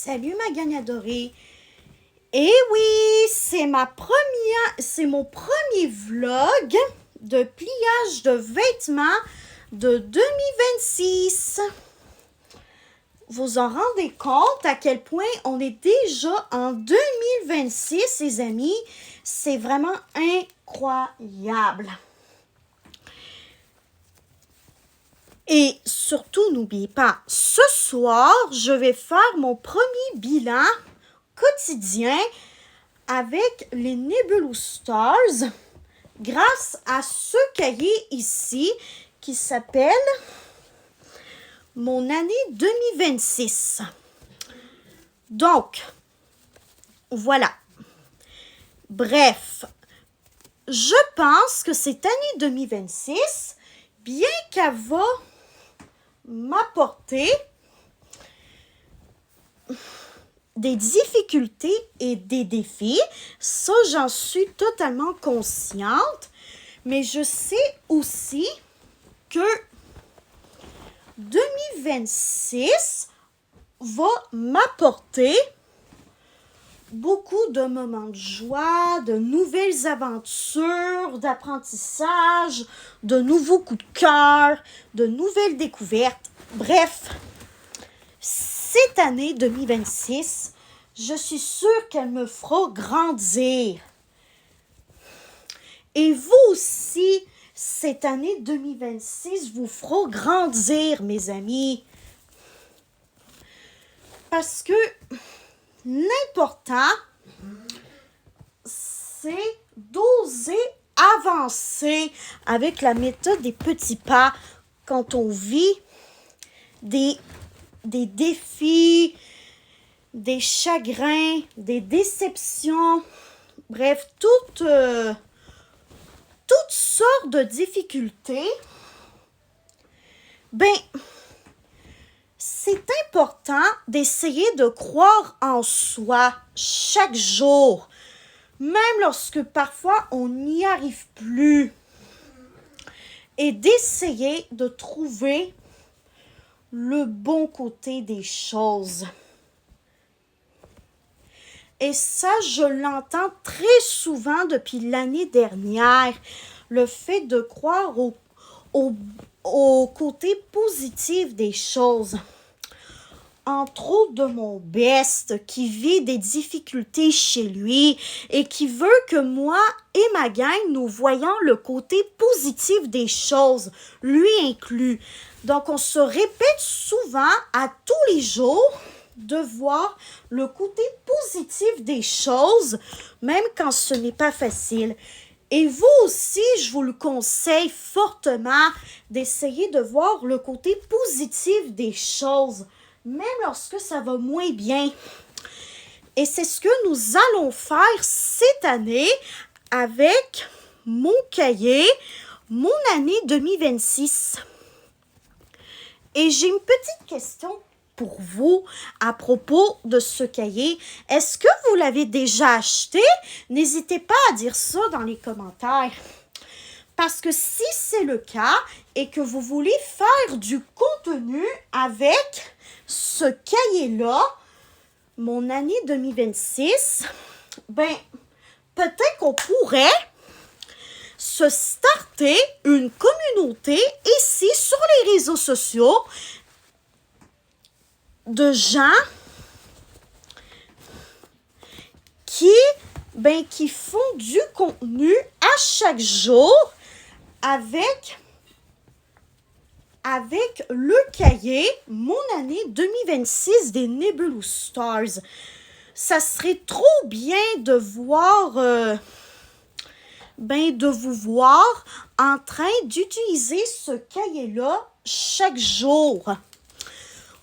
Salut ma gang adorée. Et oui, c'est mon premier vlog de pliage de vêtements de 2026. Vous en rendez compte à quel point on est déjà en 2026, les amis. C'est vraiment incroyable. Et surtout, n'oubliez pas, ce soir, je vais faire mon premier bilan quotidien avec les Nebulous Stars grâce à ce cahier ici qui s'appelle Mon année 2026. Donc, voilà. Bref, je pense que cette année 2026, bien qu'elle va m'apporter des difficultés et des défis, ça j'en suis totalement consciente, mais je sais aussi que 2026 va m'apporter beaucoup de moments de joie, de nouvelles aventures, d'apprentissage, de nouveaux coups de cœur, de nouvelles découvertes. Bref, cette année 2026, je suis sûre qu'elle me fera grandir. Et vous aussi, cette année 2026 vous fera grandir, mes amis. Parce que l'important, c'est d'oser avancer avec la méthode des petits pas quand on vit des défis, des chagrins, des déceptions, bref, toutes sortes de difficultés. Ben, c'est important d'essayer de croire en soi chaque jour, même lorsque parfois on n'y arrive plus, et d'essayer de trouver le bon côté des choses. Et ça, je l'entends très souvent depuis l'année dernière, le fait de croire au côté positif des choses. Entre autres de mon best qui vit des difficultés chez lui et qui veut que moi et ma gang, nous voyons le côté positif des choses, lui inclus. Donc, on se répète souvent à tous les jours de voir le côté positif des choses, même quand ce n'est pas facile. Et vous aussi, je vous le conseille fortement d'essayer de voir le côté positif des choses, même lorsque ça va moins bien. Et c'est ce que nous allons faire cette année avec mon cahier, mon année 2026. Et j'ai une petite question pour vous à propos de ce cahier. Est-ce que vous l'avez déjà acheté? N'hésitez pas à dire ça dans les commentaires. Parce que si c'est le cas et que vous voulez faire du contenu avec ce cahier-là, mon année 2026, ben, peut-être qu'on pourrait se starter une communauté ici sur les réseaux sociaux de gens qui font du contenu à chaque jour avec le cahier Mon année 2026 des Nebulous Stars. Ça serait trop bien de voir de vous voir en train d'utiliser ce cahier-là chaque jour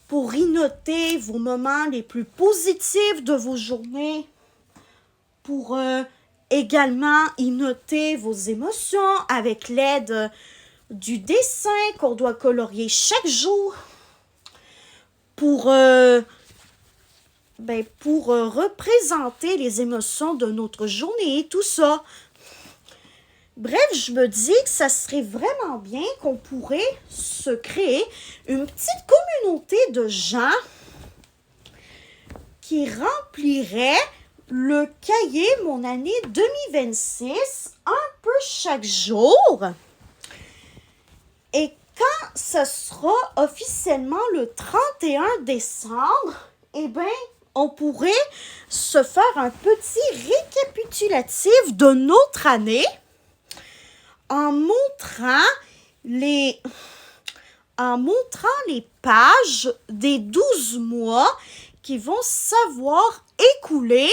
pour y noter vos moments les plus positifs de vos journées, pour également y noter vos émotions avec l'aide du dessin qu'on doit colorier chaque jour, pour représenter les émotions de notre journée et tout ça. Bref, je me dis que ça serait vraiment bien qu'on pourrait se créer une petite communauté de gens qui remplirait le cahier Mon année 2026 un peu chaque jour. Et quand ce sera officiellement le 31 décembre, eh bien, on pourrait se faire un petit récapitulatif de notre année en montrant les pages des 12 mois qui vont savoir écouler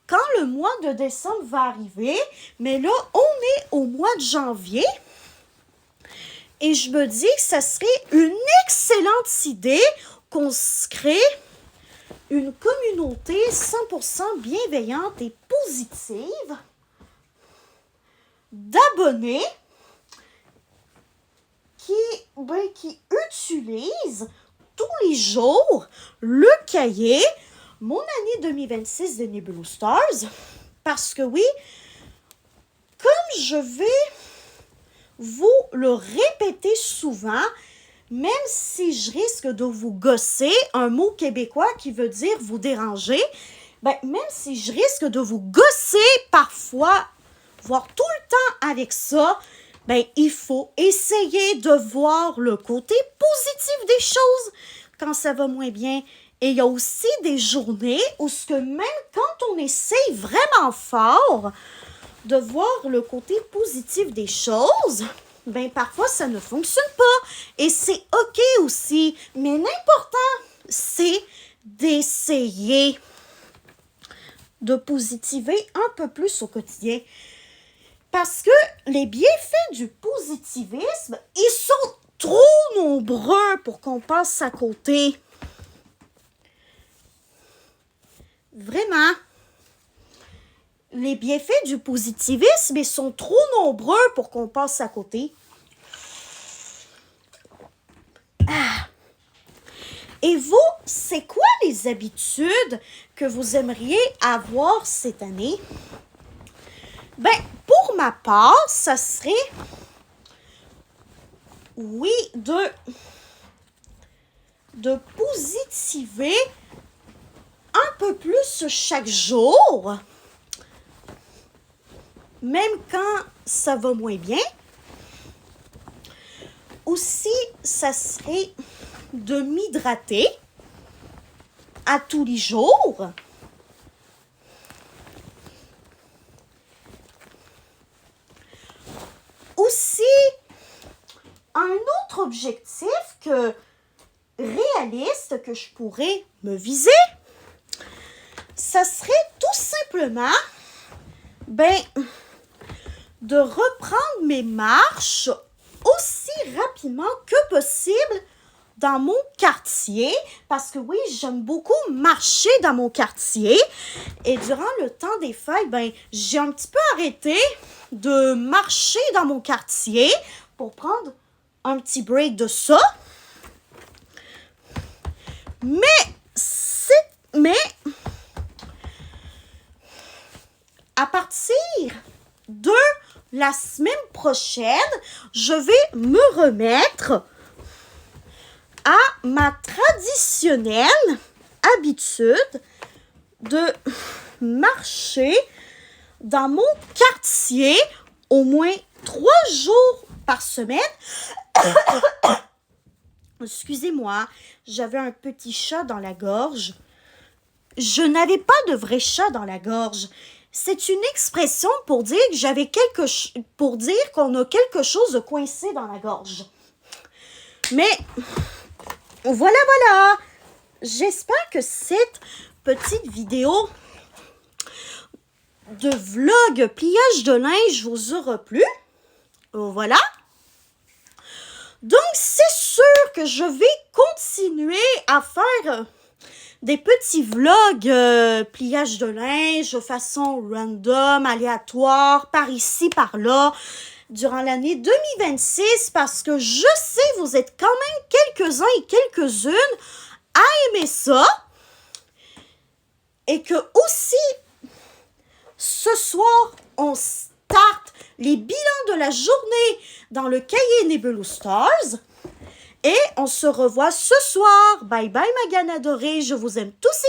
quand le mois de décembre va arriver. Mais là, on est au mois de janvier. Et je me dis que ça serait une excellente idée qu'on se crée une communauté 100% bienveillante et positive d'abonnés qui utilisent tous les jours le cahier Mon année 2026 de Nebulous Stars. Parce que oui, comme je vais vous le répéter souvent, même si je risque de vous gosser, un mot québécois qui veut dire vous déranger, même si je risque de vous gosser parfois, voire tout le temps avec ça, il faut essayer de voir le côté positif des choses quand ça va moins bien. Et il y a aussi des journées où même quand on essaye vraiment fort de voir le côté positif des choses, parfois ça ne fonctionne pas. Et c'est OK aussi. Mais l'important, c'est d'essayer de positiver un peu plus au quotidien. Parce que les bienfaits du positivisme, ils sont trop nombreux pour qu'on passe à côté. Vraiment. Les bienfaits du positivisme, ils sont trop nombreux pour qu'on passe à côté. Et vous, c'est quoi les habitudes que vous aimeriez avoir cette année? Pour ma part, ça serait, oui, de positiver un peu plus chaque jour, même quand ça va moins bien. Aussi, ça serait de m'hydrater à tous les jours. Aussi, un autre objectif réaliste que je pourrais me viser, ça serait tout simplement de reprendre mes marches aussi rapidement que possible dans mon quartier, parce que oui, j'aime beaucoup marcher dans mon quartier. Et durant le temps des fêtes, j'ai un petit peu arrêté de marcher dans mon quartier pour prendre un petit break de ça. Mais à partir de la semaine prochaine, je vais me remettre à ma traditionnelle habitude de marcher dans mon quartier au moins 3 jours par semaine. Excusez-moi, j'avais un petit chat dans la gorge. Je n'avais pas de vrai chat dans la gorge. C'est une expression pour dire que pour dire qu'on a quelque chose de coincé dans la gorge. Mais voilà. J'espère que cette petite vidéo de vlog pliage de linge vous aura plu. Voilà. Donc, c'est sûr que je vais continuer à faire des petits vlogs pliage de linge de façon random, aléatoire, par ici, par là, durant l'année 2026, parce que je sais vous êtes quand même quelques-uns et quelques-unes à aimer ça, et que aussi, ce soir, on start les bilans de la journée dans le cahier Nebulous Stars. Et on se revoit ce soir. Bye bye ma gaine adorée, je vous aime tous.